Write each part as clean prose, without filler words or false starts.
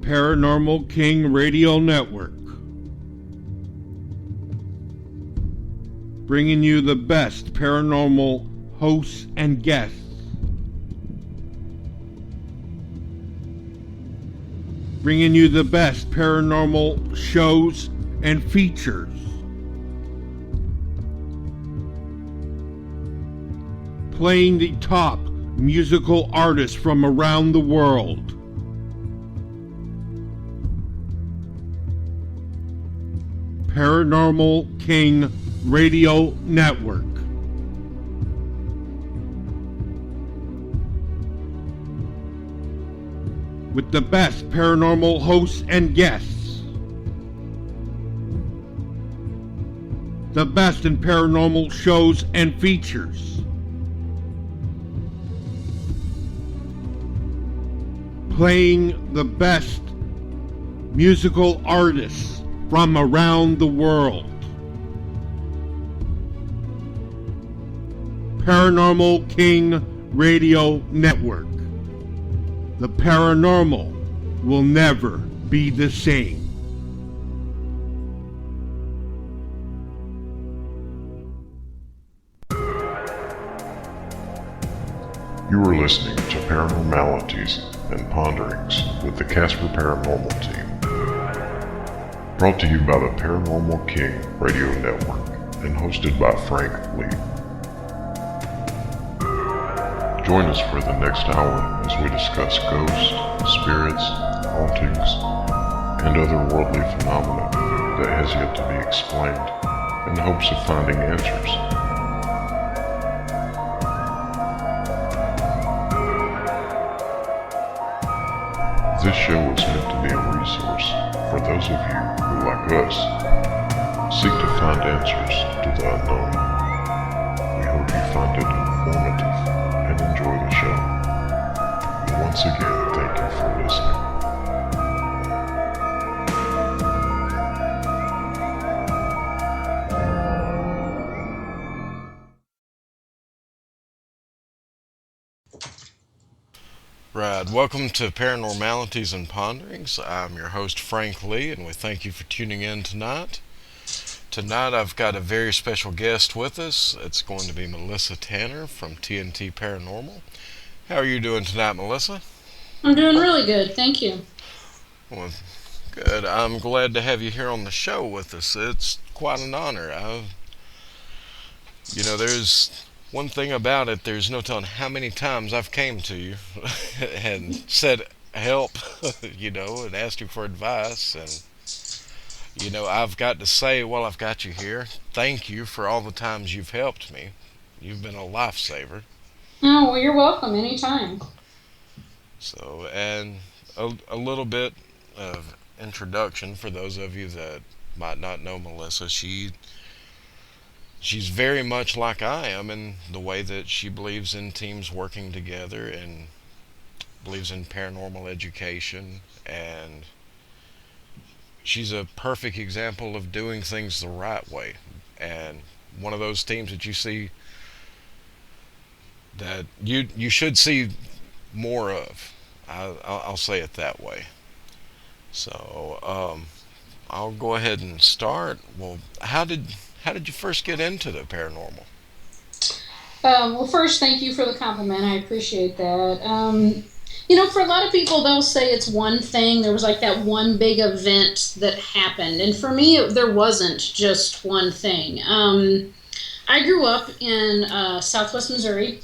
Paranormal King Radio Network, bringing you the best paranormal hosts and guests, bringing you the best paranormal shows and features, playing the top musical artists from around the world. Paranormal King Radio Network. With the best paranormal hosts and guests. The best in paranormal shows and features. Playing the best musical artists from around the world. Paranormal King Radio Network. The paranormal will never be the same. You are listening to Paranormalities and Ponderings with the C.A.S.P.I.R Paranormal Team. Brought to you by the Paranormal King Radio Network and hosted by Frank Lee. Join us for the next hour as we discuss ghosts, spirits, hauntings, and otherworldly phenomena that has yet to be explained in hopes of finding answers. This show is meant to be a resource for those of you who, like us, seek to find answers to the unknown. We hope you find it informative and enjoy the show. And once again, thank you for listening. Right, welcome to Paranormalities and Ponderings. I'm your host Frank Lee, and we thank you for tuning in tonight. Tonight I've got a very special guest with us. It's going to be Melissa Tanner from TnT Paranormal. How are you doing tonight, Melissa? I'm doing really good, thank you. Well, good. I'm glad to have you here on the show with us. It's quite an honor. There's one thing about it, there's no telling how many times I've came to you and said help, and asked you for advice. And, I've got to say, while I've got you here, thank you for all the times you've helped me. You've been a lifesaver. Oh, well, you're welcome anytime. So, and a little bit of introduction for those of you that might not know Melissa. She's very much like I am in the way that she believes in teams working together and believes in paranormal education, and she's a perfect example of doing things the right way, and one of those teams that you see that you should see more of. I'll say it that way. So I'll go ahead and start. Well, how did you first get into the paranormal? Well, first, thank you for the compliment. I appreciate that. For a lot of people, they'll say it's one thing. There was like that one big event that happened. And for me, there wasn't just one thing. I grew up in southwest Missouri,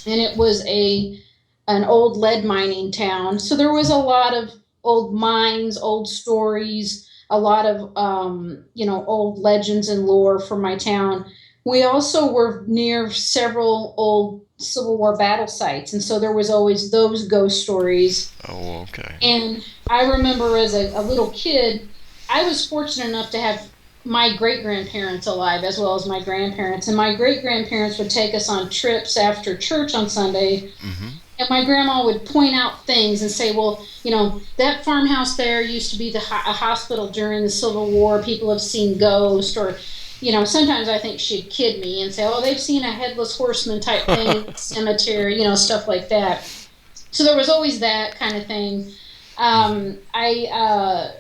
and it was an old lead mining town. So there was a lot of old mines, old stories, a lot of, old legends and lore from my town. We also were near several old Civil War battle sites, and so there was always those ghost stories. Oh, okay. And I remember as a little kid, I was fortunate enough to have my great-grandparents alive as well as my grandparents, and my great-grandparents would take us on trips after church on Sunday. Mm-hmm. And my grandma would point out things and say, well, that farmhouse there used to be a hospital during the Civil War. People have seen ghosts. Or, sometimes I think she'd kid me and say, oh, they've seen a headless horseman type thing in the cemetery, stuff like that. So there was always that kind of thing. I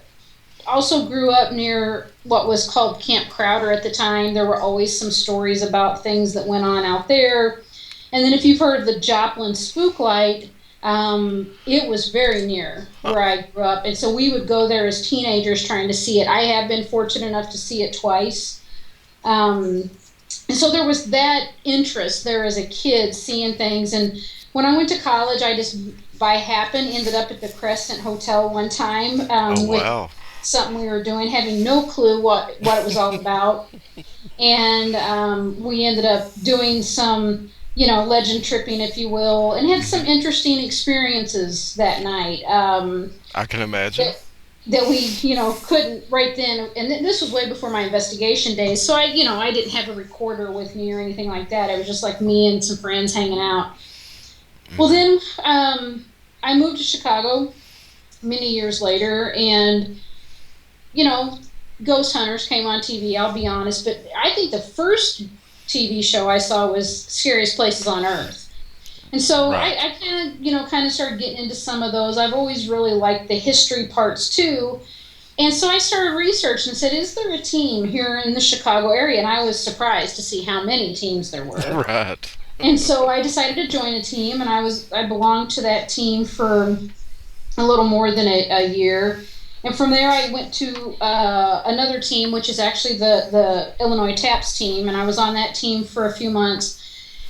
also grew up near what was called Camp Crowder at the time. There were always some stories about things that went on out there. And then if you've heard of the Joplin Spook Light, it was very near Huh. where I grew up. And so we would go there as teenagers trying to see it. I have been fortunate enough to see it twice. And so there was that interest there as a kid, seeing things. And when I went to college, I just by happen ended up at the Crescent Hotel one time Oh, with wow. something we were doing, having no clue what it was all about. And we ended up doing some, legend tripping, if you will, and had some interesting experiences that night. I can imagine. That we, couldn't right then. And this was way before my investigation days. So I didn't have a recorder with me or anything like that. It was just like me and some friends hanging out. Well, then I moved to Chicago many years later, and, Ghost Hunters came on TV, I'll be honest. But I think the first TV show I saw was Scariest Places on Earth. And so Right. I kind of started getting into some of those. I've always really liked the history parts too. And so I started researching and said, is there a team here in the Chicago area? And I was surprised to see how many teams there were. Right. And so I decided to join a team, and I belonged to that team for a little more than a year. And from there, I went to another team, which is actually the Illinois TAPS team, and I was on that team for a few months.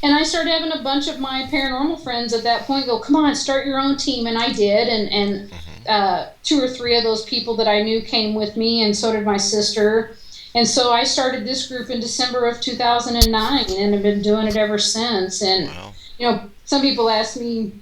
And I started having a bunch of my paranormal friends at that point go, come on, start your own team. And I did. And 2 or 3 of those people that I knew came with me, and so did my sister. And so I started this group in December of 2009 and have been doing it ever since. And, Wow. Some people ask me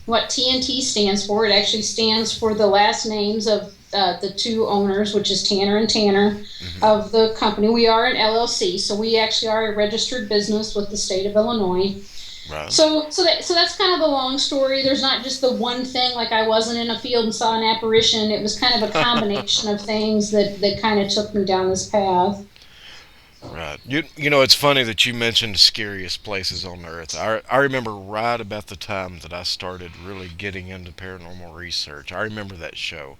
what TnT stands for. It actually stands for the last names of the 2 owners, which is Tanner and Tanner, of the company. We are an LLC, so we actually are a registered business with the state of Illinois. Right. So that's kind of the long story. There's not just the one thing, like I wasn't in a field and saw an apparition. It was kind of a combination of things that kind of took me down this path. Right. It's funny that you mentioned Scariest Places on Earth. I remember right about the time that I started really getting into paranormal research. I remember that show.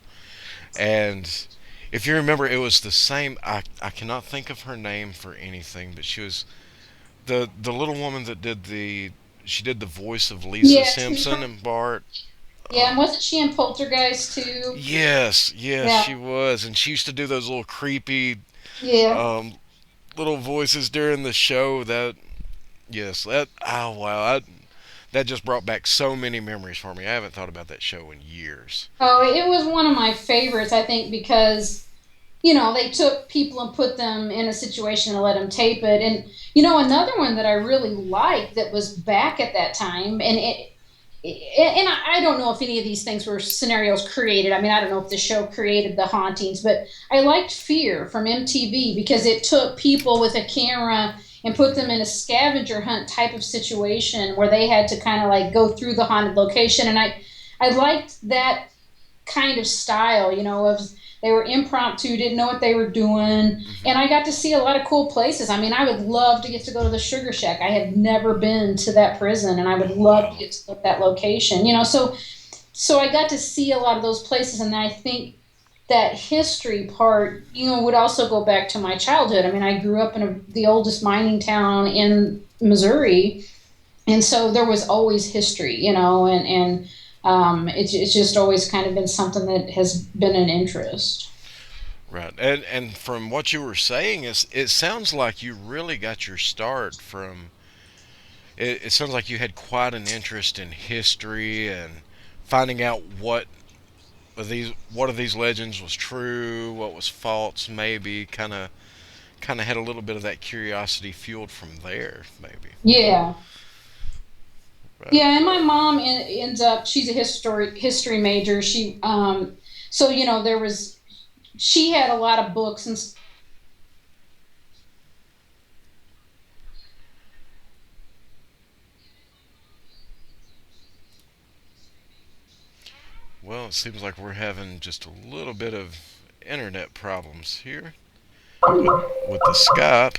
And if you remember, it was the same. I cannot think of her name for anything, but she was the little woman that she did the voice of Lisa Yeah, Simpson and Bart. yeah, and wasn't she in Poltergeist too? Yes, Yeah, she was, and she used to do those little creepy yeah. um, little voices during the show. Oh wow, that just brought back so many memories for me. I haven't thought about that show in years. Oh, it was one of my favorites, I think, because they took people and put them in a situation and let them tape it. And another one that I really liked that was back at that time, and I don't know if any of these things were scenarios created. I mean, I don't know if the show created the hauntings, but I liked Fear from MTV because it took people with a camera and put them in a scavenger hunt type of situation where they had to kind of like go through the haunted location. And I liked that kind of style, of they were impromptu, didn't know what they were doing, and I got to see a lot of cool places. I mean, I would love to get to go to the Sugar Shack. I have never been to that prison, and I would love to get to that location. So I got to see a lot of those places, and I think that history part, would also go back to my childhood. I mean, I grew up in the oldest mining town in Missouri, and so there was always history, and it's just always kind of been something that has been an interest. Right, and from what you were saying, it sounds like you really got your start from. It sounds like you had quite an interest in history and finding out what of these legends was true, what was false, maybe kind of had a little bit of that curiosity fueled from there, maybe. Yeah. Right. Yeah, and my mom ends up, she's a history major. So she had a lot of books and Well, it seems like we're having just a little bit of internet problems here with the Skype.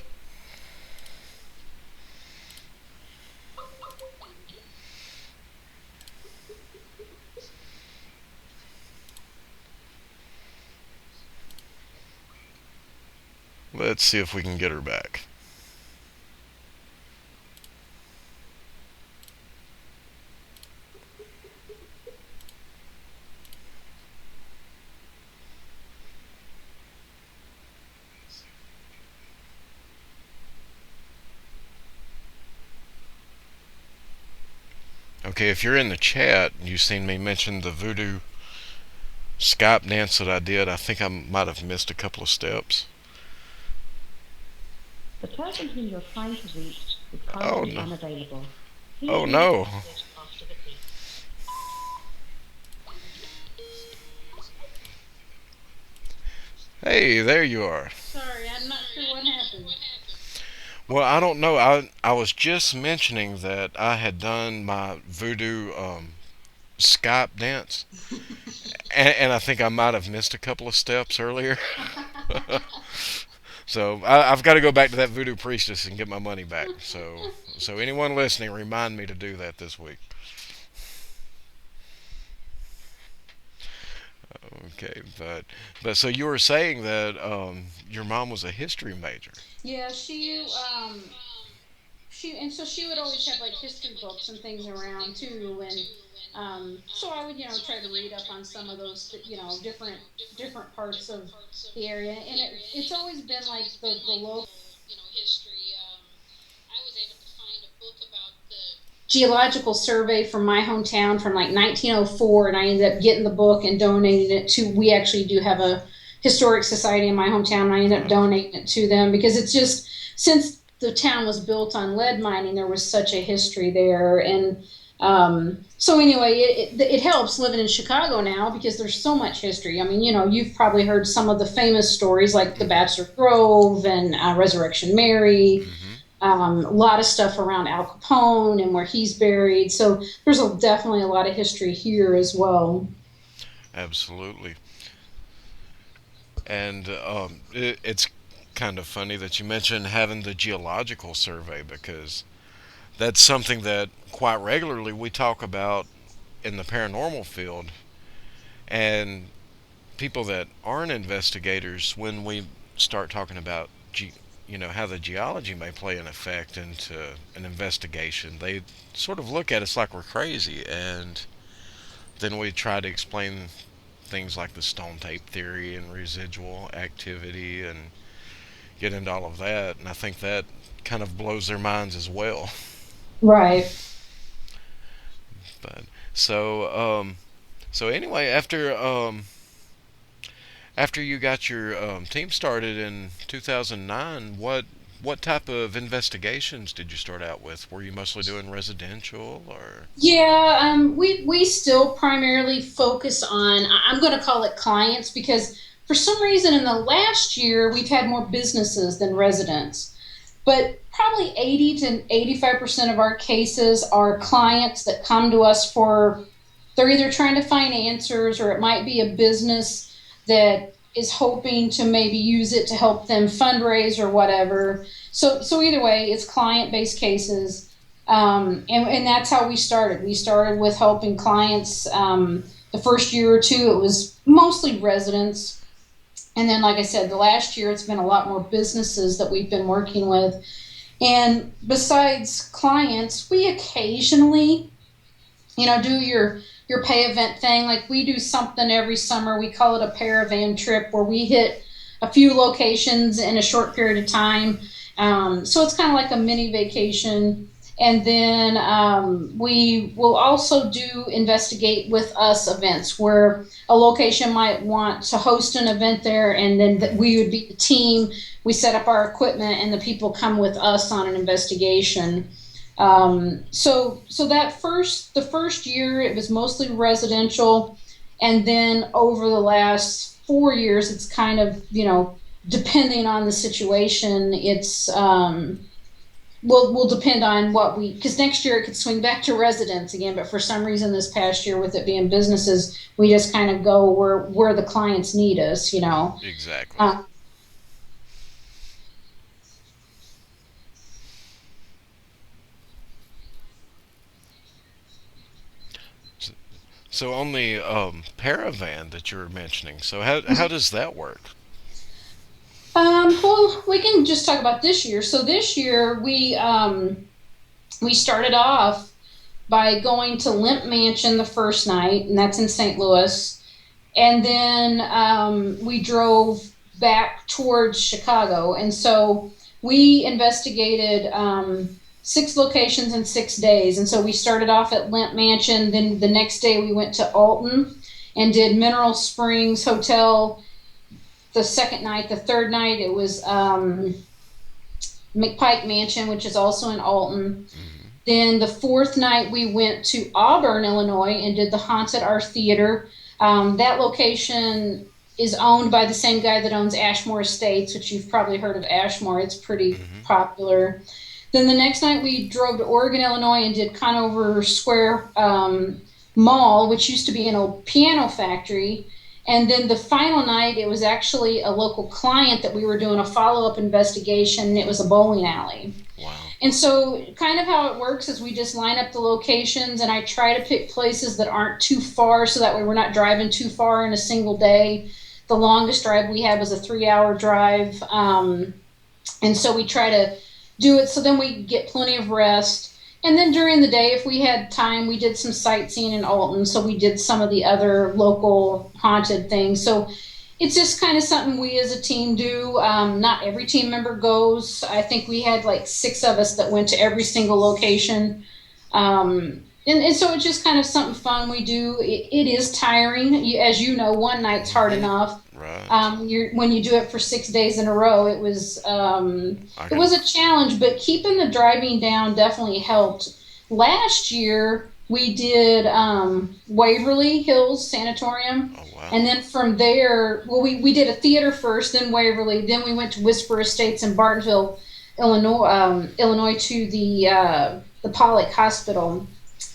Let's see if we can get her back. Okay, if you're in the chat, you've seen me mention the voodoo Skype dance that I did. I think I might have missed a couple of steps. The person whom you're trying to reach is currently unavailable. Oh no. Hey, there you are. Sorry, I'm not sure what happened. Well, I don't know. I was just mentioning that I had done my voodoo Skype dance, and I think I might have missed a couple of steps earlier. So I've got to go back to that voodoo priestess and get my money back. So anyone listening, remind me to do that this week. Okay, but so you were saying that your mom was a history major. Yeah, and so she would always have like history books and things around too, and so I would try to read up on some of those different parts of the area, and it's always been like the local history. I was able to find a book about the geological survey from my hometown from like 1904, and I ended up getting the book and donating it to. We actually do have a historic society in my hometown, and I ended up donating it to them because it's just since the town was built on lead mining, there was such a history there. And so anyway, it helps living in Chicago now because there's so much history. I mean, you've probably heard some of the famous stories like the Bachelor Grove and Resurrection Mary. A lot of stuff around Al Capone and where he's buried. So there's definitely a lot of history here as well. Absolutely. And it's kind of funny that you mentioned having the geological survey because that's something that quite regularly we talk about in the paranormal field. And people that aren't investigators, when we start talking about how the geology may play an effect into an investigation, they sort of look at us like we're crazy. And then we try to explain things like the stone tape theory and residual activity and get into all of that, and I think that kind of blows their minds as well. Right. But so anyway, after you got your team started in 2009, what type of investigations did you start out with? Were you mostly doing residential or? Yeah, we still primarily focus on, I'm going to call it clients, because for some reason in the last year we've had more businesses than residents. But probably 80 to 85% of our cases are clients that come to us for, they're either trying to find answers, or it might be a business that is hoping to maybe use it to help them fundraise or whatever. So either way, it's client-based cases. And that's how we started. We started with helping clients. The first year or two, it was mostly residents. And then, like I said, the last year, it's been a lot more businesses that we've been working with. And besides clients, we occasionally, do your pay event thing. Like we do something every summer. We call it a Paravan trip, where we hit a few locations in a short period of time. So it's kind of like a mini vacation. And then we will also do investigate with us events, where a location might want to host an event there, and then we would be the team. We set up our equipment, and the people come with us on an investigation. So that the first year, it was mostly residential, and then over the last 4 years, it's kind of depending on the situation, it's will depend on because next year it could swing back to residents again, but for some reason this past year, with it being businesses, we just kind of go where the clients need us, Exactly. So on the Paravan that you were mentioning, so how does that work? Well, we can just talk about this year. So this year we started off by going to Limp Mansion the first night, and that's in St. Louis. And then we drove back towards Chicago. And so we investigated 6 locations in 6 days. And so we started off at Limp Mansion. Then the next day we went to Alton and did Mineral Springs Hotel the second night. The third night it was McPike Mansion, which is also in Alton. Then the fourth night we went to Auburn, Illinois, and did the Haunted Art Theater. That location is owned by the same guy that owns Ashmore Estates, which you've probably heard of Ashmore. It's pretty popular. Then the next night we drove to Oregon, Illinois, and did Conover Square Mall, which used to be an old piano factory. And then the final night, it was actually a local client that we were doing a follow-up investigation, and it was a bowling alley. Wow. And so kind of how it works is we just line up the locations, and I try to pick places that aren't too far so that way we're not driving too far in a single day. The longest drive we had was a 3-hour drive. And so we try to do it so then we get plenty of rest. And then during the day, if we had time, we did some sightseeing in Alton. So we did some of the other local haunted things. So it's just kind of something we as a team do. Not every team member goes. I think we had like 6 of us that went to every single location. And so it's just kind of something fun we do. It is tiring. As you know, one night's hard enough. Right. When you do it for 6 days in a row, it was a challenge, but keeping the driving down definitely helped. Last year, we did Waverly Hills Sanatorium. Oh, wow. And then from there, well, we did a theater first, then Waverly, then we went to Whisper Estates in Bartonville, Illinois to the Pollock Hospital.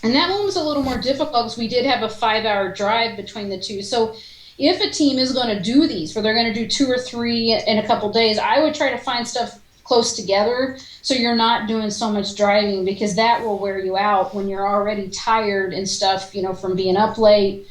And that one was a little more difficult because we did have a 5-hour drive between the two. So if a team is going to do these, where they're going to do 2 or 3 in a couple days, I would try to find stuff close together so you're not doing so much driving, because that will wear you out when you're already tired and stuff, from being up late.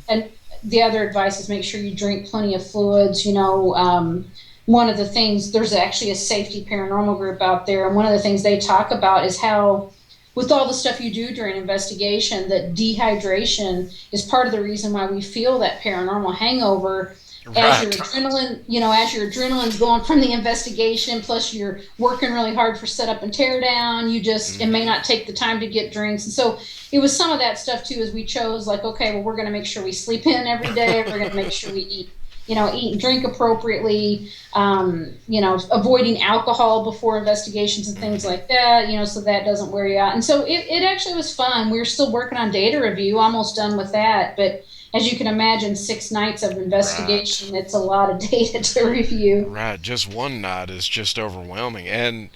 And the other advice is make sure you drink plenty of fluids. One of the things, there's actually a safety paranormal group out there, and one of the things they talk about is how, with all the stuff you do during investigation, that dehydration is part of the reason why we feel that paranormal hangover. Right. As your adrenaline's going from the investigation, plus you're working really hard for setup and tear down, it may not take the time to get drinks. And so it was some of that stuff too, as we chose, like, okay, well, we're going to make sure we sleep in every day. We're going to make sure we eat and drink appropriately, avoiding alcohol before investigations and things like that, so that doesn't wear you out. And so it actually was fun. We're still working on data review, almost done with that. But as you can imagine, 6 nights of investigation, It's a lot of data to review. Right. Just one night is just overwhelming. And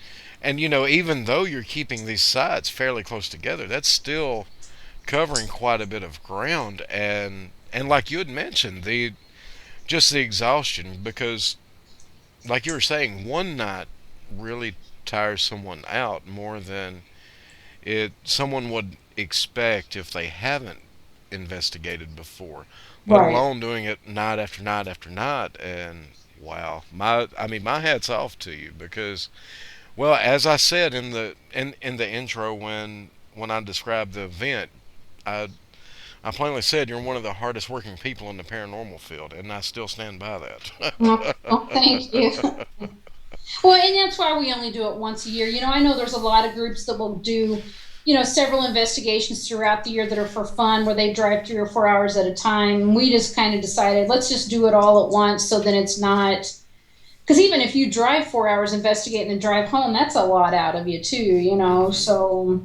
even though you're keeping these sites fairly close together, that's still covering quite a bit of ground. And like you had mentioned, just the exhaustion, because like you were saying, one night really tires someone out more than someone would expect if they haven't investigated before, let alone doing it night after night after night. And wow, my hat's off to you, because, well, as I said in the intro when I described the event, I plainly said you're one of the hardest working people in the paranormal field, and I still stand by that. Well, thank you. Well, and that's why we only do it once a year. I know there's a lot of groups that will do, several investigations throughout the year that are for fun, where they drive 3 or 4 hours at a time. We just kind of decided, let's just do it all at once, so then it's not, because even if you drive 4 hours investigating and drive home, that's a lot out of you too, so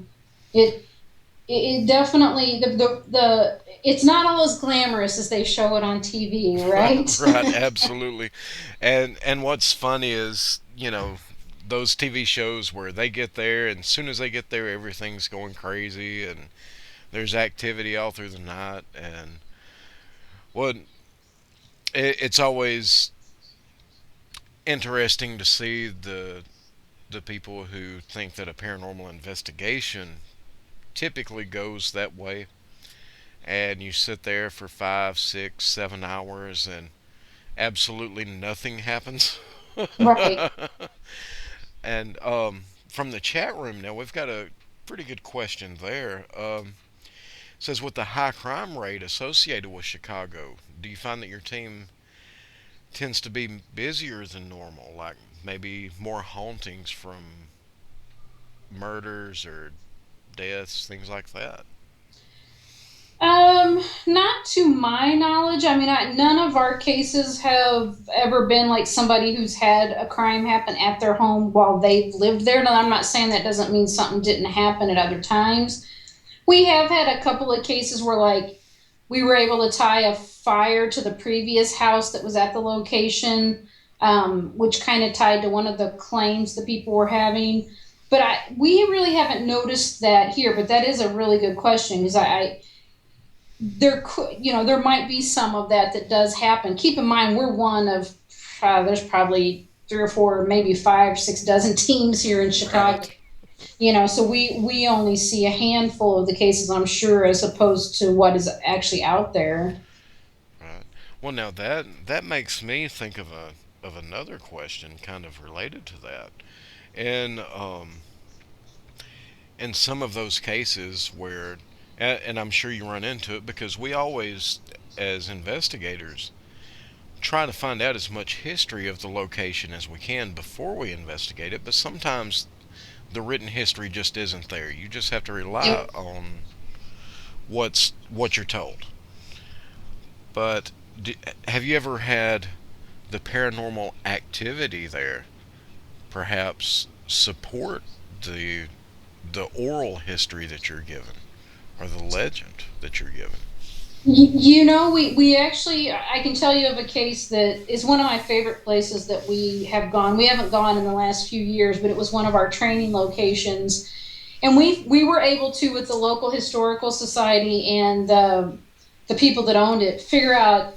it definitely, it's not all as glamorous as they show it on TV, right? Right, absolutely. And what's funny is, those TV shows where they get there, and as soon as they get there, everything's going crazy, and there's activity all through the night. And it's always interesting to see the people who think that a paranormal investigation typically goes that way, and you sit there for 5, 6, 7 hours and absolutely nothing happens. Right. And from the chat room now, we've got a pretty good question there. Says, with the high crime rate associated with Chicago, do you find that your team tends to be busier than normal? Like maybe more hauntings from murders or deaths, things like that? Not to my knowledge. I mean, none of our cases have ever been like somebody who's had a crime happen at their home while they've lived there. Now, I'm not saying that doesn't mean something didn't happen at other times. We have had a couple of cases where, like, we were able to tie a fire to the previous house that was at the location, which kind of tied to one of the claims the people were having. But we really haven't noticed that here. But that is a really good question, because there could, there might be some of that does happen. Keep in mind, we're one of there's probably 3 or 4, maybe 5, 6 dozen teams here in Chicago. Right. So we only see a handful of the cases, I'm sure, as opposed to what is actually out there. Right. Well, now that makes me think of another question, kind of related to that. And in some of those cases where, and I'm sure you run into it, because we always, as investigators, try to find out as much history of the location as we can before we investigate it, but sometimes the written history just isn't there. You just have to rely on what you're told. But have you ever had the paranormal activity there perhaps support the oral history that you're given, or the legend that you're given? We actually, I can tell you of a case that is one of my favorite places that we have gone. We haven't gone in the last few years, but it was one of our training locations. And we were able to, with the local historical society and the people that owned it, figure out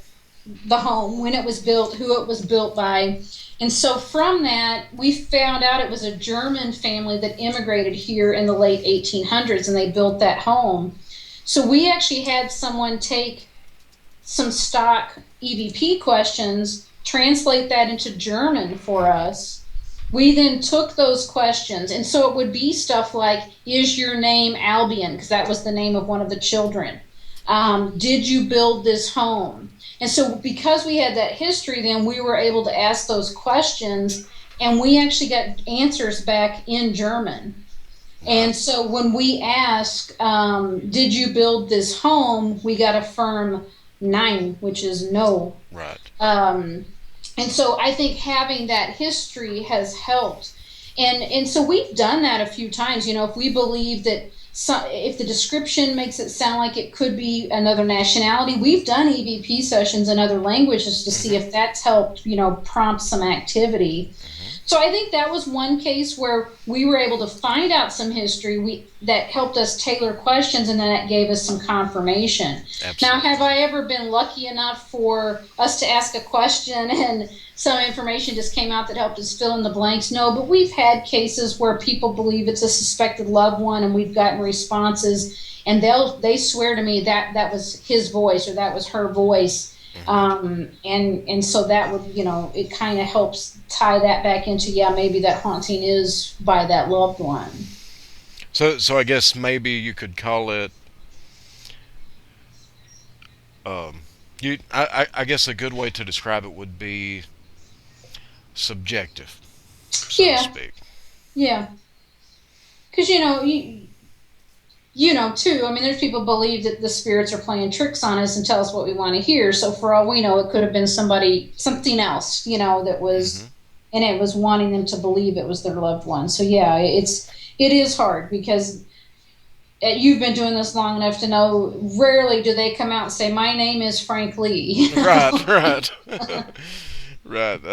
the home, when it was built, who it was built by. And so from that, we found out it was a German family that immigrated here in the late 1800s, and they built that home. So we actually had someone take some stock EVP questions, translate that into German for us. We then took those questions, and so it would be stuff like, is your name Albion? Because that was the name of one of the children. Did you build this home? And so because we had that history, then we were able to ask those questions, and we actually got answers back in German. And so when we ask, did you build this home, we got a firm nein, which is no. Right. And so I think having that history has helped. And so we've done that a few times. If we believe that if the description makes it sound like it could be another nationality, we've done EVP sessions in other languages to see if that's helped, prompt some activity. So I think that was one case where we were able to find out some history that helped us tailor questions, and then that gave us some confirmation. Absolutely. Now, have I ever been lucky enough for us to ask a question and some information just came out that helped us fill in the blanks? No, but we've had cases where people believe it's a suspected loved one, and we've gotten responses, and they swear to me that was his voice or that was her voice. And so that would, it kind of helps tie that back into, maybe that haunting is by that loved one. So I guess maybe you could call it, I guess a good way to describe it would be subjective, so to speak. Yeah. Because, too, I mean, there's people believe that the spirits are playing tricks on us and tell us what we want to hear. So for all we know, it could have been something else, that was, and it was wanting them to believe it was their loved one. So yeah, it is hard, because you've been doing this long enough to know, rarely do they come out and say, my name is Frank Lee. Right. Right.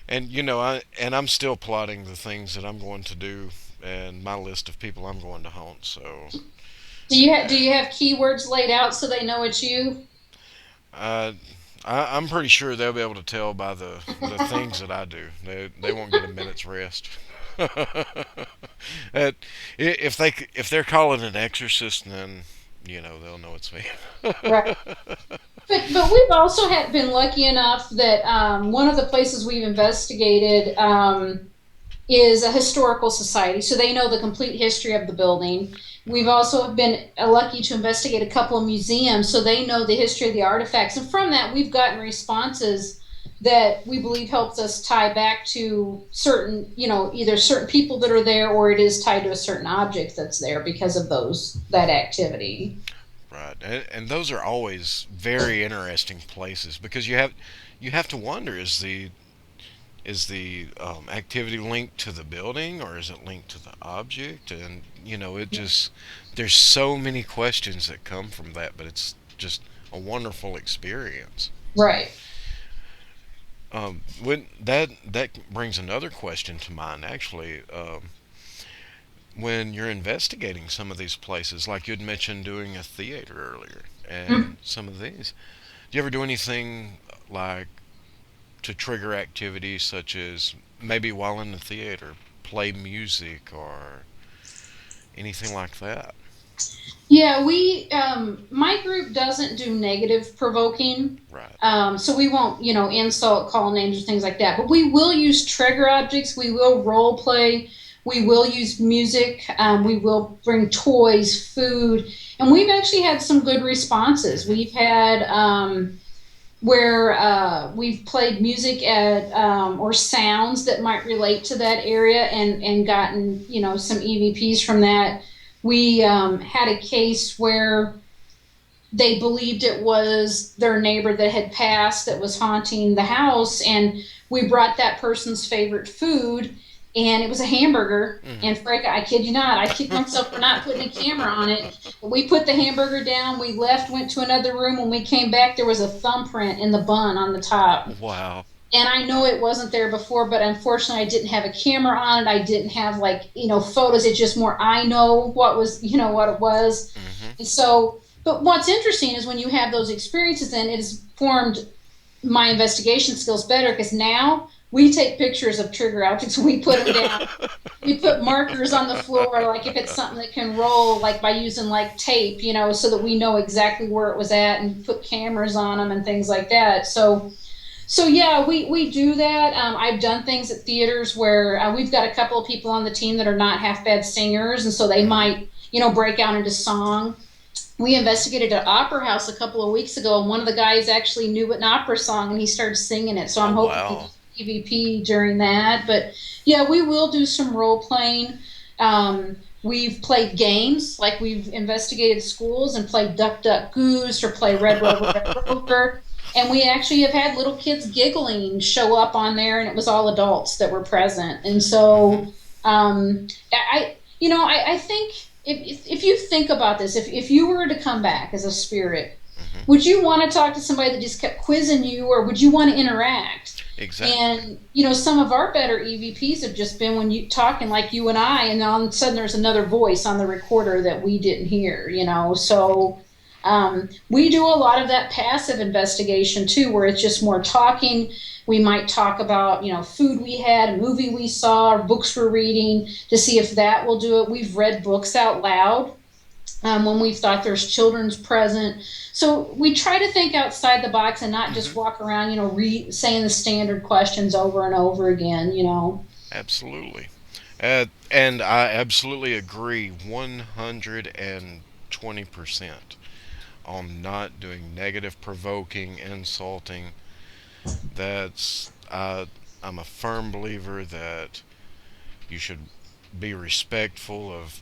And I'm still plotting the things that I'm going to do, and my list of people I'm going to haunt. So, do you have keywords laid out so they know it's you? I'm pretty sure they'll be able to tell by the things that I do. They won't get a minute's rest. If they're calling an exorcist, then they'll know it's me. Right. But we've also been lucky enough that one of the places we've investigated is a historical society, so they know the complete history of the building. We've also been lucky to investigate a couple of museums, so they know the history of the artifacts. And from that, we've gotten responses that we believe helps us tie back to certain, either certain people that are there, or it is tied to a certain object that's there because of that activity. Right, and those are always very interesting places because you have to wonder, is the activity linked to the building, or is it linked to the object? And it just, there's so many questions that come from that, but it's just a wonderful experience. Right. When that brings another question to mind, actually. When you're investigating some of these places, like you'd mentioned doing a theater earlier, and some of these, do you ever do anything like to trigger activities such as maybe while in the theater play music or anything like that? Yeah, my group doesn't do negative provoking. Right. So we won't, insult, call names, or things like that. But we will use trigger objects. We will role play. We will use music. We will bring toys, food. And we've actually had some good responses. We've had where we've played music at or sounds that might relate to that area, and gotten, some EVPs from that. We had a case where they believed it was their neighbor that had passed that was haunting the house, and we brought that person's favorite food, and it was a hamburger. And Frank, I kid you not, I kicked myself for not putting a camera on it. We put the hamburger down, we left, went to another room. When we came back, there was a thumbprint in the bun on the top. Wow. And I know it wasn't there before, but unfortunately I didn't have a camera on it. I didn't have photos. It's just more, I know what what it was. And so, but what's interesting is when you have those experiences, then it has formed my investigation skills better, because now we take pictures of trigger objects and we put them down. We put markers on the floor, like if it's something that can roll, like by using tape, so that we know exactly where it was at, and put cameras on them and things like that. So yeah, we do that. I've done things at theaters where we've got a couple of people on the team that are not half bad singers, and so they might, break out into song. We investigated an opera house a couple of weeks ago, and one of the guys actually knew an opera song, and he started singing it. So I'm hoping Wow. EVP during that. But yeah, we will do some role playing. We've played games, like we've investigated schools and played Duck Duck Goose, or play Red Rover Red Rover. And we actually have had little kids giggling show up on there, and it was all adults that were present. And so, I think if you think about this, if you were to come back as a spirit, would you want to talk to somebody that just kept quizzing you, or would you want to interact? Exactly. And, some of our better EVPs have just been when you talking like you and I, and all of a sudden there's another voice on the recorder that we didn't hear, So we do a lot of that passive investigation too, where it's just more talking. We might talk about, food we had, a movie we saw, or books we're reading, to see if that will do it. We've read books out loud when we've thought there's children's present. So we try to think outside the box and not just walk around, saying the standard questions over and over again, Absolutely. And I absolutely agree 120% on not doing negative provoking, insulting. I'm a firm believer that you should be respectful of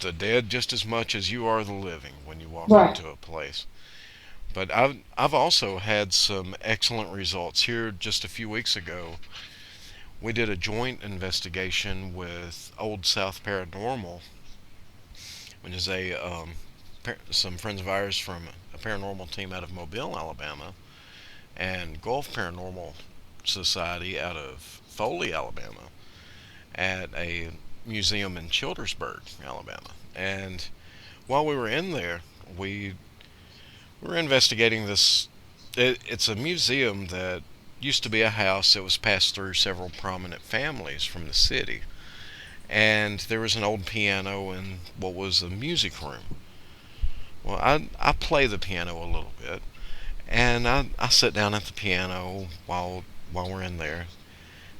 the dead just as much as you are the living when you walk Right. into a place. But I've also had some excellent results. Here just a few weeks ago, we did a joint investigation with Old South Paranormal, which is some friends of ours from a paranormal team out of Mobile, Alabama, and Gulf Paranormal Society out of Foley, Alabama, at a museum in Childersburg, Alabama. And while we were in there, we were investigating this. It's a museum that used to be a house that was passed through several prominent families from the city. And there was an old piano in what was a music room. Well, I play the piano a little bit, And I sit down at the piano while we're in there.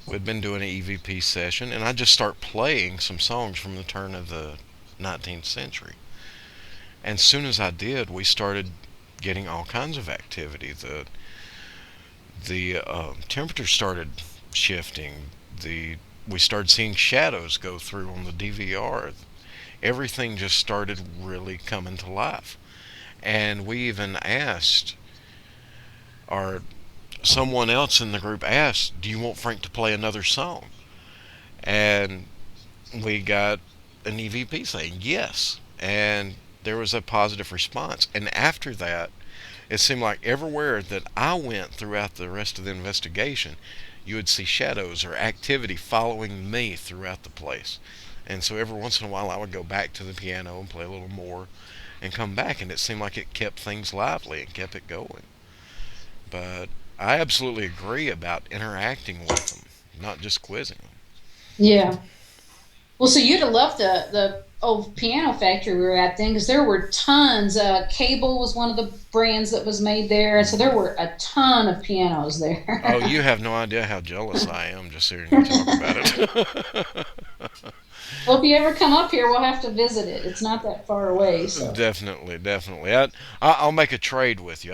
We'd been doing an EVP session, and I just start playing some songs from the turn of the 19th century. And as soon as I did, we started getting all kinds of activity. The temperature started shifting. We started seeing shadows go through on the DVR. Everything just started really coming to life. And we even asked, or someone else in the group asked, do you want Frank to play another song? And we got an EVP saying yes. And there was a positive response. And after that, it seemed like everywhere that I went throughout the rest of the investigation, you would see shadows or activity following me throughout the place. And so every once in a while I would go back to the piano and play a little more and come back, and it seemed like it kept things lively and kept it going. But I absolutely agree about interacting with them, not just quizzing them. Yeah. Well, so you'd have loved the old piano factory we were at then, because there were tons. Cable was one of the brands that was made there, and so there were a ton of pianos there. Oh, you have no idea how jealous I am just hearing you talk about it. Well, if you ever come up here, we'll have to visit it. It's not that far away. So. Definitely. I'll make a trade with you.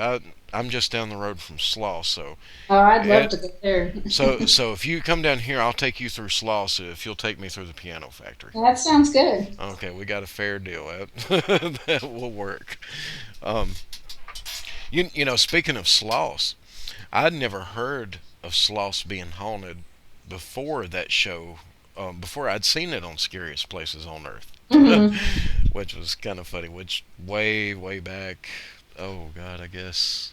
I'm just down the road from Slough, so. Oh, I'd love to go there. so if you come down here, I'll take you through Slough. So if you'll take me through the piano factory. That sounds good. Okay, we got a fair deal. That will work. You know, speaking of sloughs, I'd never heard of sloughs being haunted before that show. Before I'd seen it on Scariest Places on Earth, Mm-hmm. which was kind of funny. Which way back, oh God, I guess.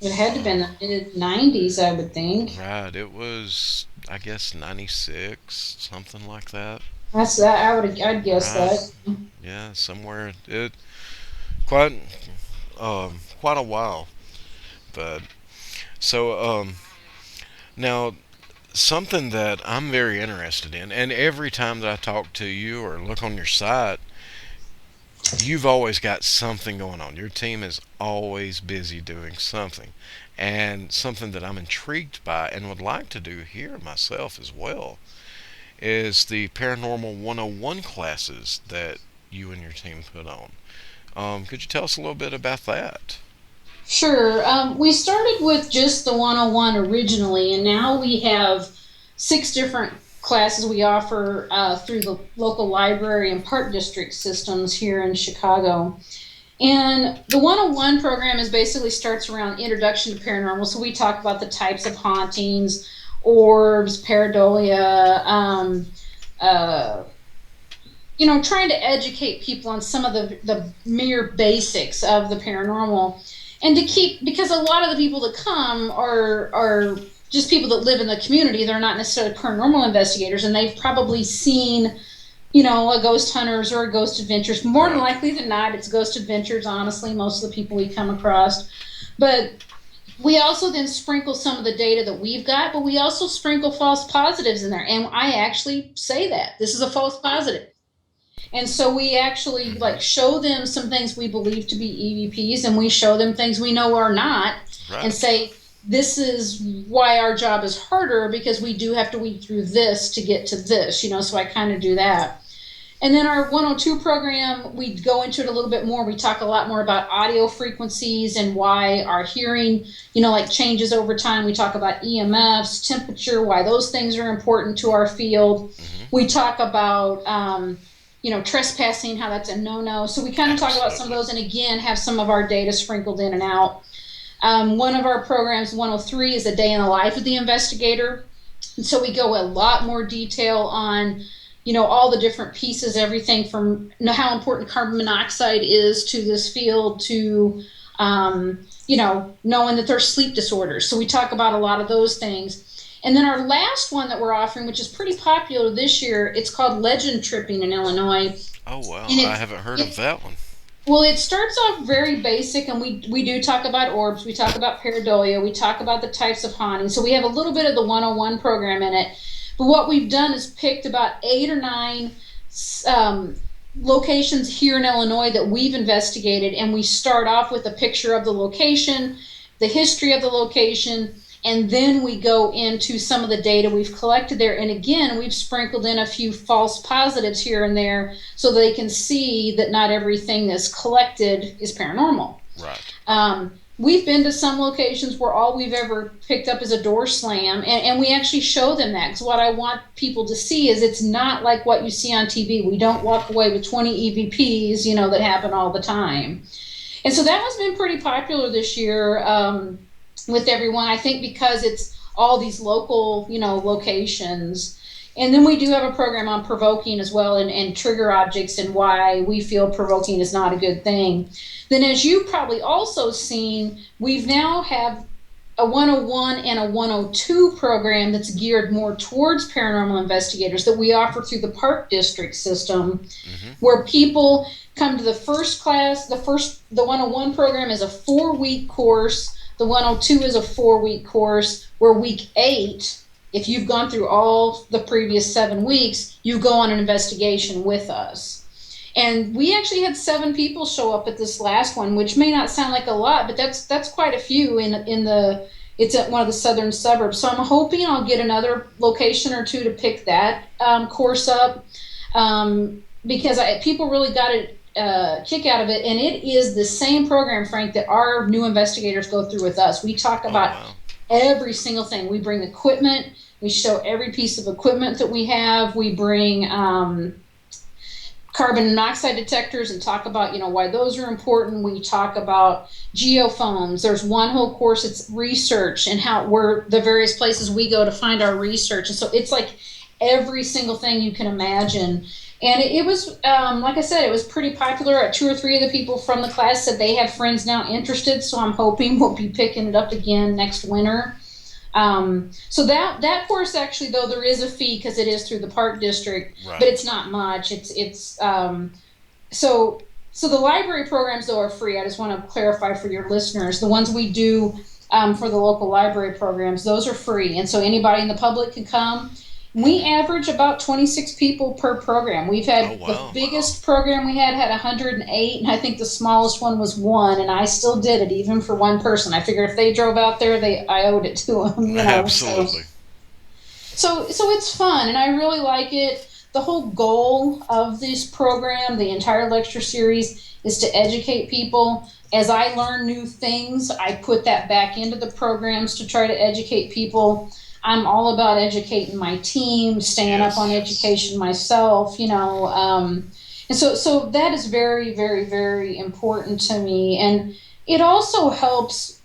It had to have been the mid-90s, I would think. Right, it was, I guess, 96, something like that. That's that. I'd guess Right. that. Yeah, somewhere. It quite quite a while. But so now something that I'm very interested in, and every time that I talk to you or look on your site, you've always got something going on. Your team is always busy doing something. And something that I'm intrigued by and would like to do here myself as well is the Paranormal 101 classes that you and your team put on. Could you tell us a little bit about that? Sure. We started with just the 101 originally, and now we have 6 different classes we offer through the local library and park district systems here in Chicago. And the 101 program is basically starts around introduction to paranormal. So we talk about the types of hauntings, orbs, pareidolia, trying to educate people on some of the mere basics of the paranormal. And because a lot of the people that come are just people that live in the community. They're not necessarily paranormal investigators, and they've probably seen, a ghost hunters or a ghost adventures. More than likely than not, it's ghost adventures, honestly, most of the people we come across. But we also then sprinkle some of the data that we've got, but we also sprinkle false positives in there. And I actually say that. This is a false positive. And so we actually show them some things we believe to be EVPs, and we show them things we know are not, Right. and say, this is why our job is harder, because we do have to weed through this to get to this, so I kind of do that. And then our 102 program, we go into it a little bit more. We talk a lot more about audio frequencies and why our hearing, changes over time. We talk about EMFs, temperature, why those things are important to our field. Mm-hmm. We talk about, trespassing, how that's a no-no. So we kind of talk about some of those, and again, have some of our data sprinkled in and out. One of our programs, 103, is a day in the life of the investigator. And so we go a lot more detail on, all the different pieces, everything from how important carbon monoxide is to this field to, knowing that there's sleep disorders. So we talk about a lot of those things. And then our last one that we're offering, which is pretty popular this year, it's called Legend Tripping in Illinois. Oh, wow. I haven't heard of that one. Well, it starts off very basic, and we do talk about orbs, we talk about pareidolia, we talk about the types of haunting. So we have a little bit of the 101 program in it. But what we've done is picked about 8 or 9 locations here in Illinois that we've investigated, and we start off with a picture of the location, the history of the location, and then we go into some of the data we've collected there. And again, we've sprinkled in a few false positives here and there so they can see that not everything that's collected is paranormal. Right. We've been to some locations where all we've ever picked up is a door slam, and we actually show them that, because what I want people to see is it's not like what you see on TV. We don't walk away with 20 EVPs, that happen all the time. And so that has been pretty popular this year with everyone, I think, because it's all these local, locations. And then we do have a program on provoking as well, and trigger objects, and why we feel provoking is not a good thing. Then, as you've probably also seen, we've now have a 101 and a 102 program that's geared more towards paranormal investigators that we offer through the Park District system, where people come to the first class. The 101 program is a 4-week course. The 102 is a 4-week course, where week 8, if you've gone through all the previous 7 weeks, you go on an investigation with us. And we actually had 7 people show up at this last one, which may not sound like a lot, but that's quite a few it's at one of the southern suburbs. So I'm hoping I'll get another location or 2 to pick that course up, because people really got a kick out of it. And it is the same program, Frank, that our new investigators go through with us. We talk about every single thing. We bring equipment. We show every piece of equipment that we have. We bring carbon monoxide detectors and talk about, why those are important. We talk about geophones. There's one whole course, it's research and we're the various places we go to find our research. And so it's like every single thing you can imagine. And it was, like I said, it was pretty popular. 2 or 3 of the people from the class said they have friends now interested, so I'm hoping we'll be picking it up again next winter. So that course, actually, though, there is a fee because it is through the Park District, right, but it's not much. So the library programs, though, are free. I just want to clarify for your listeners. The ones we do for the local library programs, those are free, and so anybody in the public can come. We average about 26 people per program. We've had the biggest program we had 108, and I think the smallest one was 1, and I still did it even for one person. I figured if they drove out there, I owed it to them. Absolutely. So it's fun, and I really like it. The whole goal of this program, the entire lecture series, is to educate people. As I learn new things, I put that back into the programs to try to educate people. I'm all about educating my team, staying up on education myself, and so that is very, very, very important to me. And it also helps.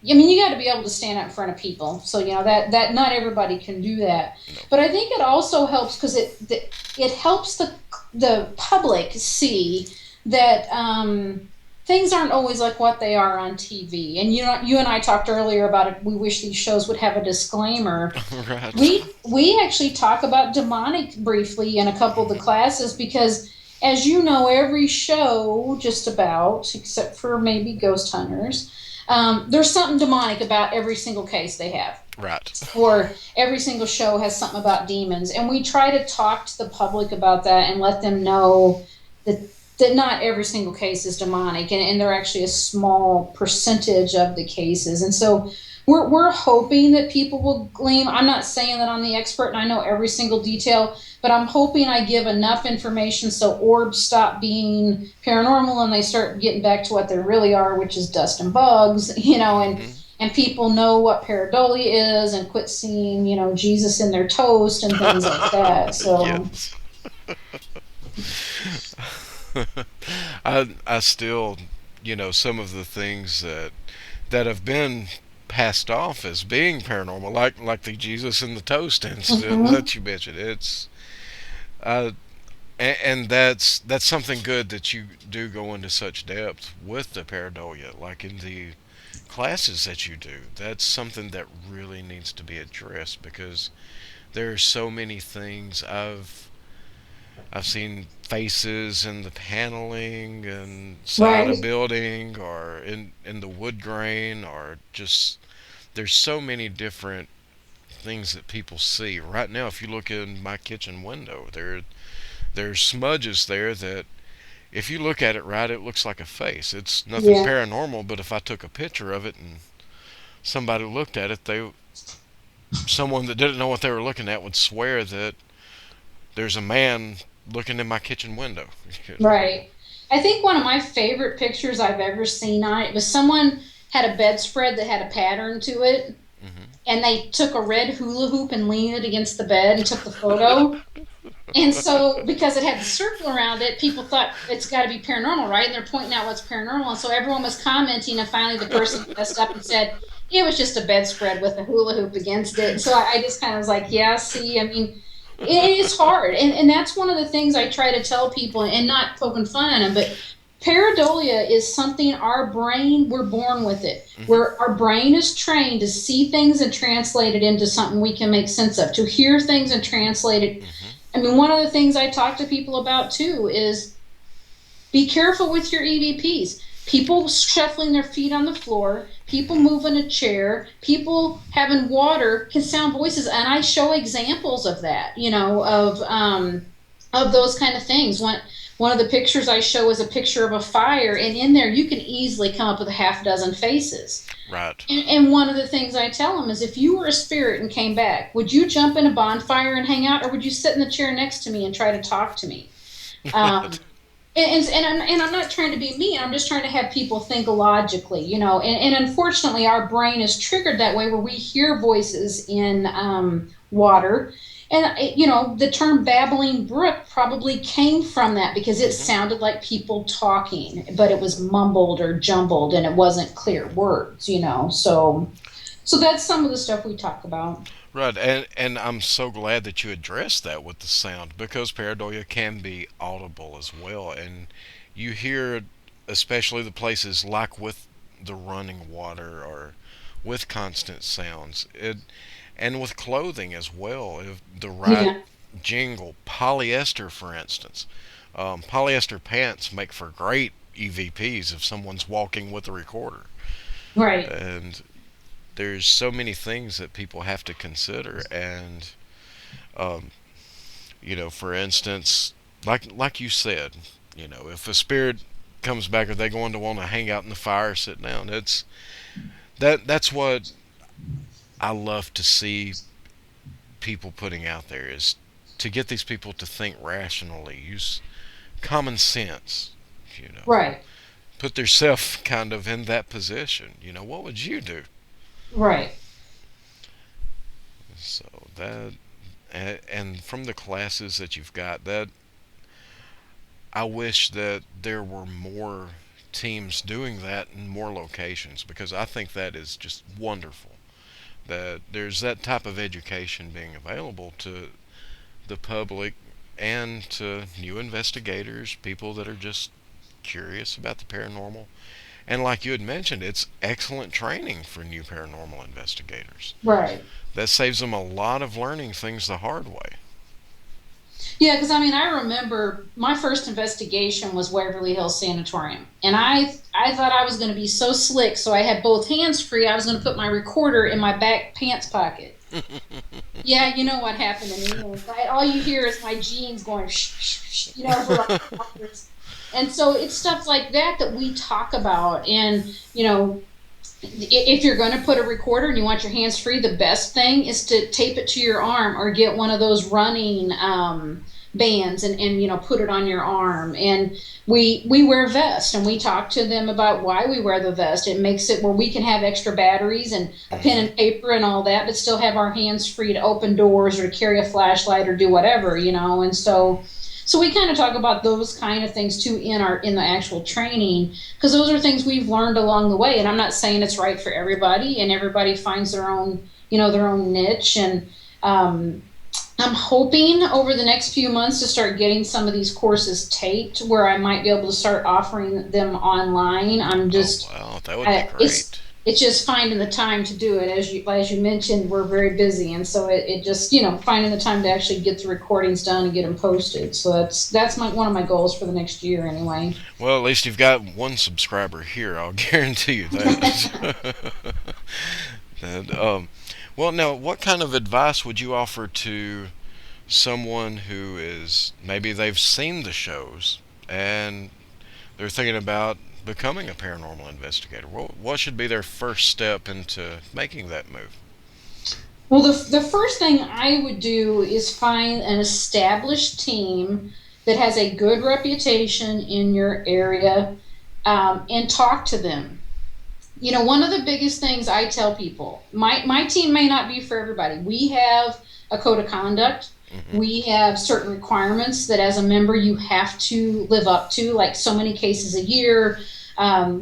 I mean, you got to be able to stand up in front of people, so that not everybody can do that. No. But I think it also helps because it helps the public see that things aren't always like what they are on TV. And you and I talked earlier about it. We wish these shows would have a disclaimer. Right. We actually talk about demonic briefly in a couple of the classes because, as you know, every show, just about, except for maybe Ghost Hunters, there's something demonic about every single case they have. Right. Or every single show has something about demons. And we try to talk to the public about that and let them know that not every single case is demonic, and they're actually a small percentage of the cases. And so we're hoping that people will glean. I'm not saying that I'm the expert and I know every single detail, but I'm hoping I give enough information so orbs stop being paranormal and they start getting back to what they really are, which is dust and bugs, and people know what pareidolia is and quit seeing, Jesus in their toast and things like that. So. Yes. I still, some of the things that have been passed off as being paranormal, like the Jesus and the toast incident that you mentioned. It's and that's something good that you do go into such depth with the pareidolia, like in the classes that you do. That's something that really needs to be addressed because there are so many things I've seen faces in the paneling and side of building or in the wood grain, or just there's so many different things that people see. Right now, if you look in my kitchen window, there's smudges there that if you look at it right, it looks like a face. It's nothing paranormal, but if I took a picture of it and somebody looked at it, someone that didn't know what they were looking at would swear that there's a man looking in my kitchen window. Right. I think one of my favorite pictures I've ever seen on it was someone had a bedspread that had a pattern to it, and they took a red hula hoop and leaned it against the bed and took the photo. And so, because it had the circle around it, people thought it's got to be paranormal, right? And they're pointing out what's paranormal. And so everyone was commenting, and finally the person messed up and said, it was just a bedspread with a hula hoop against it. And so I just kind of was like, yeah, see, I mean, it is hard. And that's one of the things I try to tell people, and not poking fun at them, but pareidolia is something our brain, we're born with it. Where our brain is trained to see things and translate it into something we can make sense of, to hear things and translate it. I mean, one of the things I talk to people about, too, is be careful with your EVPs. People shuffling their feet on the floor, people moving a chair, people having water can sound voices. And I show examples of that, of those kind of things. One of the pictures I show is a picture of a fire, and in there you can easily come up with a half dozen faces. Right. And one of the things I tell them is, if you were a spirit and came back, would you jump in a bonfire and hang out, or would you sit in the chair next to me and try to talk to me? And I'm not trying to be mean. I'm just trying to have people think logically, And unfortunately, our brain is triggered that way, where we hear voices in water. And, the term babbling brook probably came from that, because it sounded like people talking, but it was mumbled or jumbled, and it wasn't clear words, So that's some of the stuff we talk about. Right, and I'm so glad that you addressed that with the sound, because pareidolia can be audible as well. And you hear, especially the places like with the running water or with constant sounds, and with clothing as well, if the right jingle, polyester for instance. Polyester pants make for great EVPs if someone's walking with a recorder. Right. And there's so many things that people have to consider. And, for instance, like you said, if a spirit comes back, are they going to want to hang out in the fire, sit down? That's what I love to see people putting out there, is to get these people to think rationally, use common sense, Right. Put themselves kind of in that position. What would you do? Right. So that, and from the classes that you've got, that I wish that there were more teams doing that in more locations, because I think that is just wonderful, that there's that type of education being available to the public and to new investigators, people that are just curious about the paranormal. And like you had mentioned, it's excellent training for new paranormal investigators. Right. That saves them a lot of learning things the hard way. Yeah, because I remember my first investigation was Waverly Hills Sanatorium, and I thought I was going to be so slick, so I had both hands free. I was going to put my recorder in my back pants pocket. Yeah, you know what happened to me. All you hear is my jeans going shh, shh, shh, for like hours. And so it's stuff like that we talk about. And, if you're going to put a recorder and you want your hands free, the best thing is to tape it to your arm, or get one of those running bands and put it on your arm. And we wear vests, and we talk to them about why we wear the vest. It makes it where we can have extra batteries and a pen and paper and all that, but still have our hands free to open doors or carry a flashlight or do whatever, And so we kind of talk about those kind of things too in the actual training, because those are things we've learned along the way. And I'm not saying it's right for everybody, and everybody finds their own niche. And I'm hoping over the next few months to start getting some of these courses taped, where I might be able to start offering them online. I'm just, wow, that would be great. It's just finding the time to do it. As you mentioned, we're very busy, and so it just finding the time to actually get the recordings done and get them posted. So that's one of my goals for the next year anyway. Well, at least you've got one subscriber here. I'll guarantee you that. Well, now, what kind of advice would you offer to someone who is, maybe they've seen the shows and they're thinking about becoming a paranormal investigator? What should be their first step into making that move? Well, the first thing I would do is find an established team that has a good reputation in your area, and talk to them. You know, one of the biggest things I tell people, my team may not be for everybody. We have a code of conduct. Mm-hmm. We have certain requirements that as a member you have to live up to, like so many cases a year.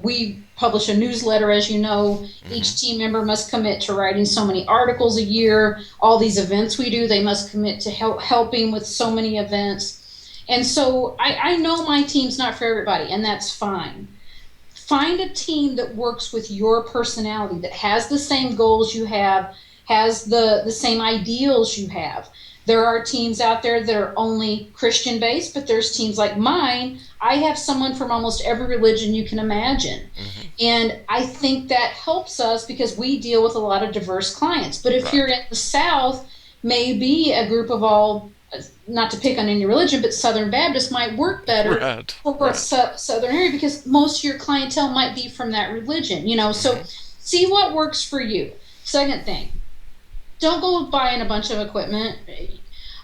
We publish a newsletter, as you know. Mm-hmm. Each team member must commit to writing so many articles a year. All these events we do, they must commit to helping with so many events. And so I know my team's not for everybody, and that's fine. Find a team that works with your personality, that has the same goals you have, has the same ideals you have. There are teams out there that are only Christian-based, but there's teams like mine. I have someone from almost every religion you can imagine. Mm-hmm. And I think that helps us because we deal with a lot of diverse clients. But if you're in the South, maybe a group of all, not to pick on any religion, but Southern Baptists might work better for a Southern area because most of your clientele might be from that religion, you know. So see what works for you. Second thing, don't go buying a bunch of equipment.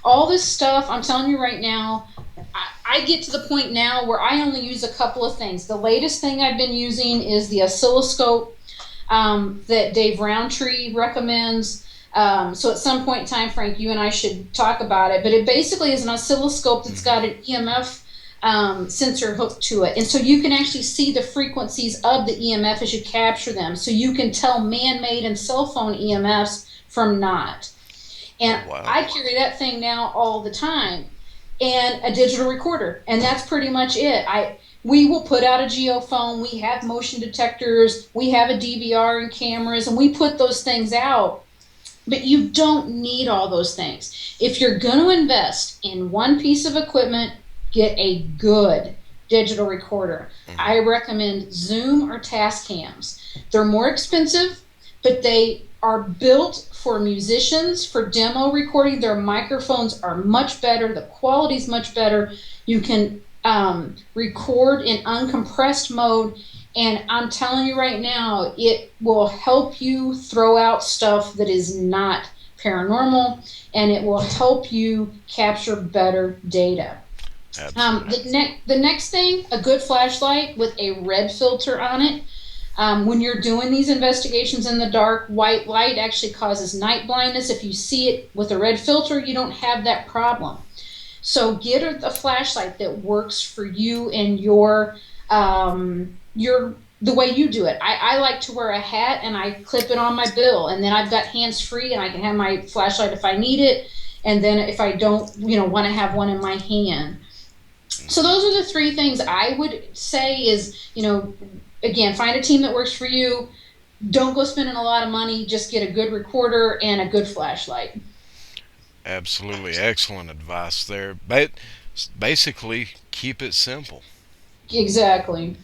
All this stuff, I'm telling you right now, I get to the point now where I only use a couple of things. The latest thing I've been using is the oscilloscope that Dave Roundtree recommends. So at some point in time, Frank, you and I should talk about it. But it basically is an oscilloscope that's got an EMF sensor hooked to it. And so you can actually see the frequencies of the EMF as you capture them. So you can tell man-made and cell phone EMFs from not. And I carry that thing now all the time. And a digital recorder. And that's pretty much it. We will put out a geophone. We have motion detectors. We have a DVR and cameras. And we put those things out. But you don't need all those things. If you're going to invest in one piece of equipment, get a good digital recorder. I recommend Zoom or Tascams. They're more expensive, but they are built for musicians, for demo recording. Their microphones are much better. The quality's much better. You can record in uncompressed mode. And I'm telling you right now, it will help you throw out stuff that is not paranormal, and it will help you capture better data. The next thing, a good flashlight with a red filter on it. When you're doing these investigations in the dark, white light actually causes night blindness. If you see it with a red filter, you don't have that problem. So get a flashlight that works for you and your the way you do it. I like to wear a hat and I clip it on my bill, and then I've got hands free and I can have my flashlight if I need it, and then if I don't want to have one in my hand. So those are the three things I would say is, again, find a team that works for you. Don't go spending a lot of money. Just get a good recorder and a good flashlight. Absolutely. Excellent advice there. But basically, keep it simple. Exactly.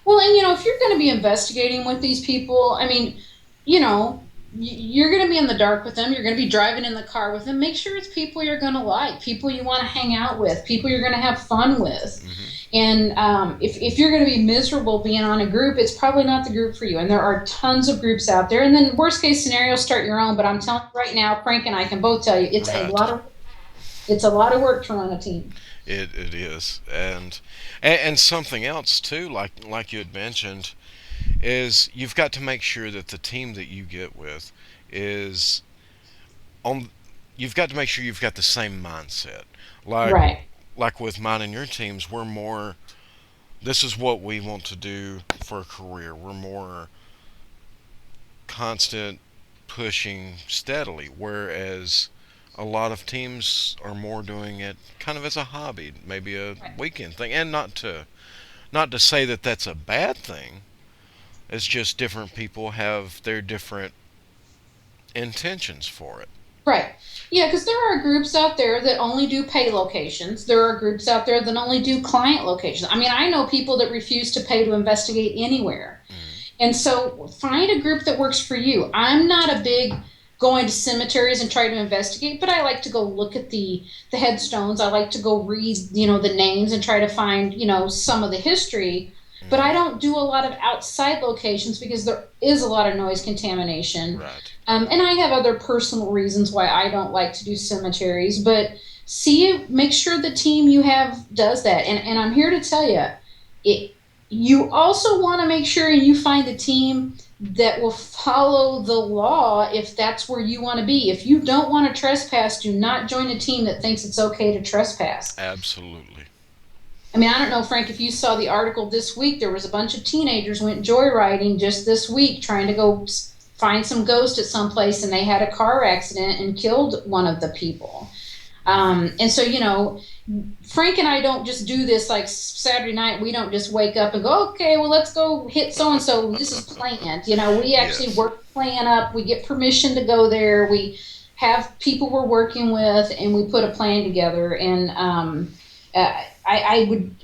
Well, and if you're going to be investigating with these people, you're going to be in the dark with them. You're going to be driving in the car with them. Make sure it's people you're going to like, people you want to hang out with, people you're going to have fun with. And if you're going to be miserable being on a group, it's probably not the group for you. And there are tons of groups out there. And then worst case scenario, start your own. But I'm telling you right now, Frank and I can both tell you, it's a lot of work to run a team. It is, and something else too, like you had mentioned, is you've got to make sure that the team that you get with is on. You've got to make sure you've got the same mindset. Like with mine and your teams, we're more. This is what we want to do for a career. We're more constant, pushing steadily, whereas a lot of teams are more doing it kind of as a hobby, maybe a weekend thing. And not to say that that's a bad thing. It's just different people have their different intentions for it. Right. Yeah, because there are groups out there that only do pay locations. There are groups out there that only do client locations. I mean, I know people that refuse to pay to investigate anywhere. And so find a group that works for you. I'm not a big going to cemeteries and try to investigate, but I like to go look at the headstones. I like to go read, the names and try to find, some of the history. But I don't do a lot of outside locations because there is a lot of noise contamination. Right. And I have other personal reasons why I don't like to do cemeteries. But make sure the team you have does that. And I'm here to tell you, you also want to make sure you find a team that will follow the law if that's where you want to be. If you don't want to trespass, do not join a team that thinks it's okay to trespass. Absolutely. I mean, I don't know, Frank, if you saw the article this week, there was a bunch of teenagers went joyriding just this week trying to go find some ghost at some place, and they had a car accident and killed one of the people. And so, Frank and I don't just do this like Saturday night. We don't just wake up and go, okay, well, let's go hit so-and-so. This is planned. We actually work the plan up. We get permission to go there. We have people we're working with, and we put a plan together. And I would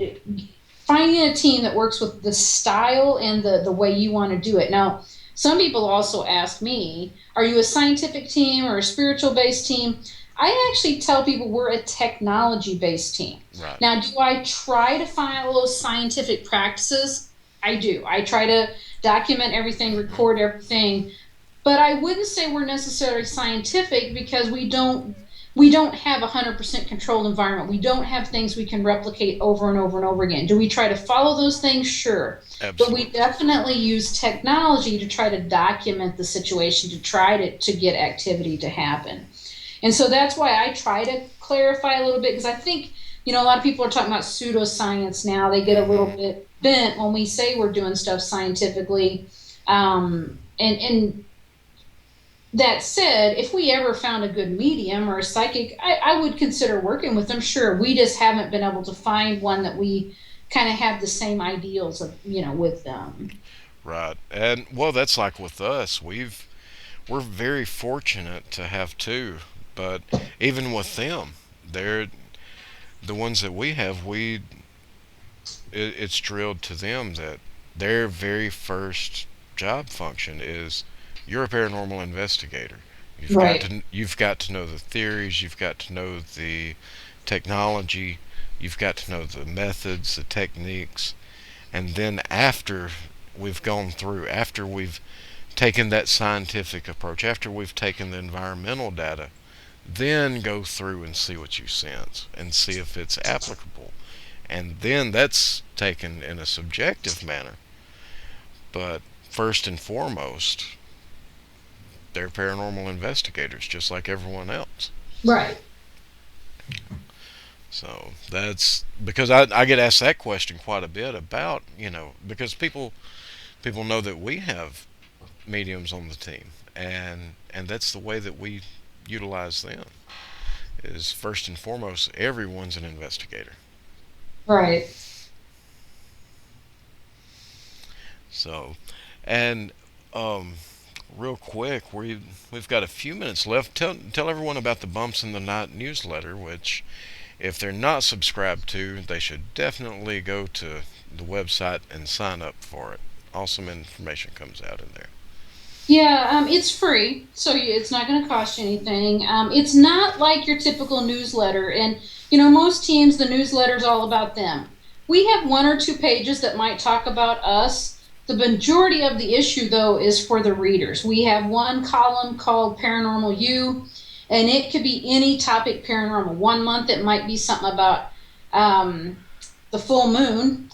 finding a team that works with the style and the way you want to do it. Now, some people also ask me, are you a scientific team or a spiritual-based team? I actually tell people we're a technology-based team. Right. Now, do I try to follow scientific practices? I do. I try to document everything, record everything. But I wouldn't say we're necessarily scientific because we don't have a 100% controlled environment. We don't have things we can replicate over and over and over again. Do we try to follow those things? Sure. Absolutely. But we definitely use technology to try to document the situation, to try to get activity to happen. And so that's why I try to clarify a little bit, because I think, a lot of people are talking about pseudoscience now. They get a little bit bent when we say we're doing stuff scientifically. And that said, if we ever found a good medium or a psychic, I would consider working with them. Sure, we just haven't been able to find one that we kind of have the same ideals of, with them. Right. And, well, that's like with us. We're very fortunate to have two. But even with them, they're the ones that we have. It's drilled to them that their very first job function is you're a paranormal investigator. You've got to know the theories. You've got to know the technology. You've got to know the methods, the techniques, and then after we've gone through, after we've taken that scientific approach, after we've taken the environmental data, then go through and see what you sense and see if it's applicable. And then that's taken in a subjective manner. But first and foremost, they're paranormal investigators just like everyone else. Right. So that's because I get asked that question quite a bit about, because people know that we have mediums on the team, and that's the way that we utilize them, is first and foremost everyone's an investigator. Right. So, and real quick, we've got a few minutes left. Tell everyone about the Bumps in the Night newsletter, which if they're not subscribed to, they should definitely go to the website and sign up for it. Awesome information comes out in there. Yeah, it's free, so it's not going to cost you anything. It's not like your typical newsletter, and most teams, the newsletter's all about them. We have one or two pages that might talk about us. The majority of the issue, though, is for the readers. We have one column called Paranormal You, and it could be any topic paranormal. 1 month it might be something about the full moon,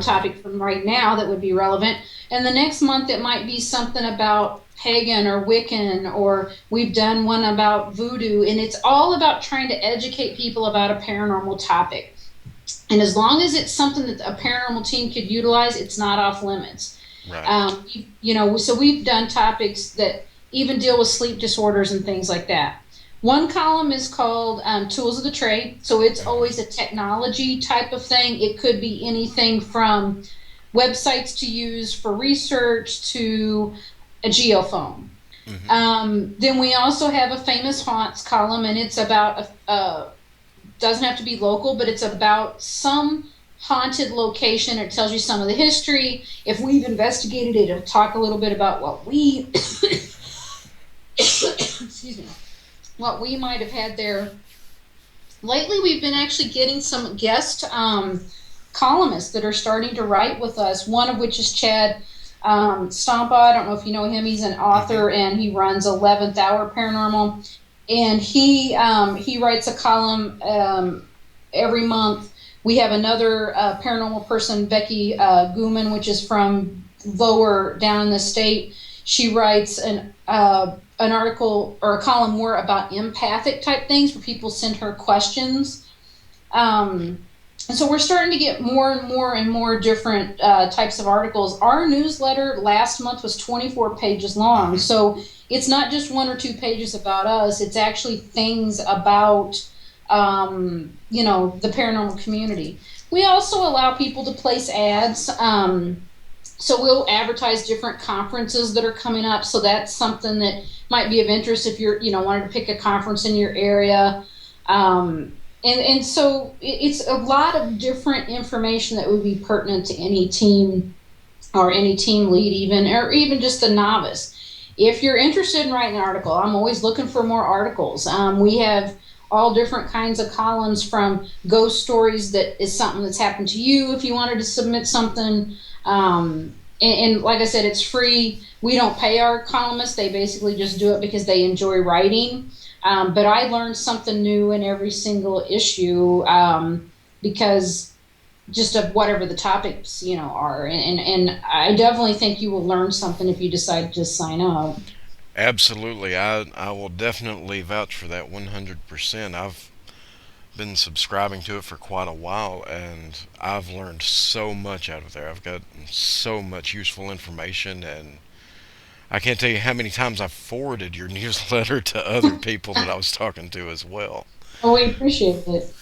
topic from right now that would be relevant. And the next month it might be something about pagan or Wiccan, or we've done one about voodoo, and it's all about trying to educate people about a paranormal topic. And as long as it's something that a paranormal team could utilize, it's not off limits. Right. So we've done topics that even deal with sleep disorders and things like that. One column is called Tools of the Trade, so it's always a technology type of thing. It could be anything from websites to use for research to a geophone. Mm-hmm. Then we also have a famous haunts column, and it's about doesn't have to be local, but it's about some haunted location. It tells you some of the history. If we've investigated it, it'll talk a little bit about what we excuse me, what we might have had there. Lately, we've been actually getting some guest columnists that are starting to write with us, one of which is Chad Stampa. I don't know if you know him. He's an author, and he runs 11th Hour Paranormal. And he writes a column every month. We have another paranormal person, Becky Gooman, which is from lower down in the state. She writes an article or a column more about empathic type things where people send her questions. And so we're starting to get more and more different types of articles. Our newsletter last month was 24 pages long. So it's not just 1 or 2 pages about us. It's actually things about, the paranormal community. We also allow people to place ads. So we'll advertise different conferences that are coming up. So that's something that might be of interest if you're, wanting to pick a conference in your area. And so it's a lot of different information that would be pertinent to any team or any team lead even, or even just a novice. If you're interested in writing an article, I'm always looking for more articles. We have all different kinds of columns, from ghost stories that is something that's happened to you if you wanted to submit something. And like I said, it's free. We don't pay our columnists. They basically just do it because they enjoy writing. But I learned something new in every single issue because just of whatever the topics, are. And I definitely think you will learn something if you decide to sign up. Absolutely. I will definitely vouch for that 100%. I've been subscribing to it for quite a while, and I've learned so much out of there. I've got so much useful information, and I can't tell you how many times I've forwarded your newsletter to other people that I was talking to as well. Oh, we appreciate it.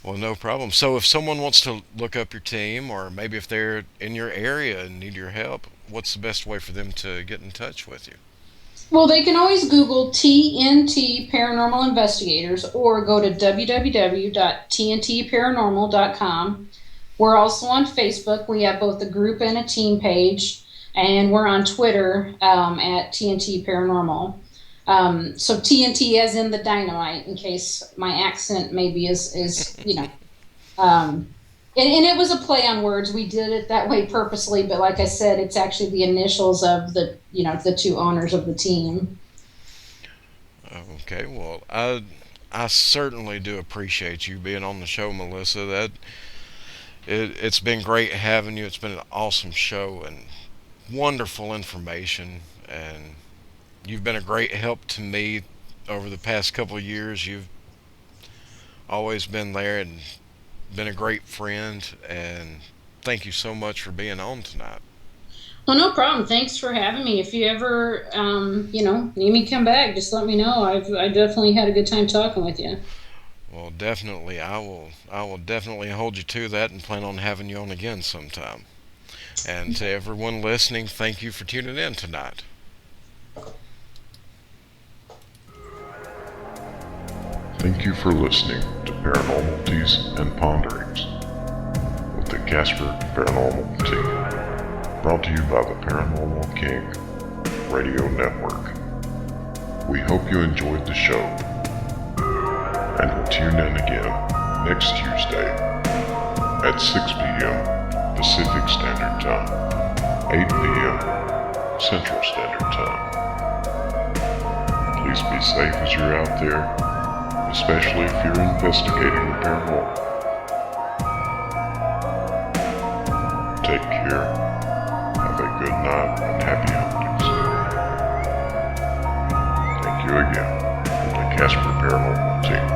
Well, no problem. So if someone wants to look up your team, or maybe if they're in your area and need your help, what's the best way for them to get in touch with you? Well, they can always Google TnT Paranormal Investigators or go to www.tntparanormal.com. We're also on Facebook. We have both a group and a team page, and we're on Twitter at TnT Paranormal. So TNT as in the dynamite, in case my accent maybe is and it was a play on words. We did it that way purposely, but like I said, it's actually the initials of the 2 owners of the team. Okay, well, I certainly do appreciate you being on the show, Melissa. It's been great having you. It's been an awesome show and wonderful information, and you've been a great help to me over the past couple of years. You've always been there and been a great friend, and thank you so much for being on tonight. Well, no problem. Thanks for having me. If you ever, need me to come back, just let me know. I definitely had a good time talking with you. Well, definitely. I will definitely hold you to that and plan on having you on again sometime. And to everyone listening, thank you for tuning in tonight. Thank you for listening to Paranormalities and Ponderings with the C.A.S.P.I.R Paranormal team, brought to you by the Paranormal King Radio Network. We hope you enjoyed the show, and will tune in again next Tuesday at 6 p.m. Pacific Standard Time, 8 p.m. Central Standard Time. Please be safe as you're out there, especially if you're investigating the paranormal. Take care, have a good night, and happy huntings. Thank you again from the C.A.S.P.I.R Paranormal team.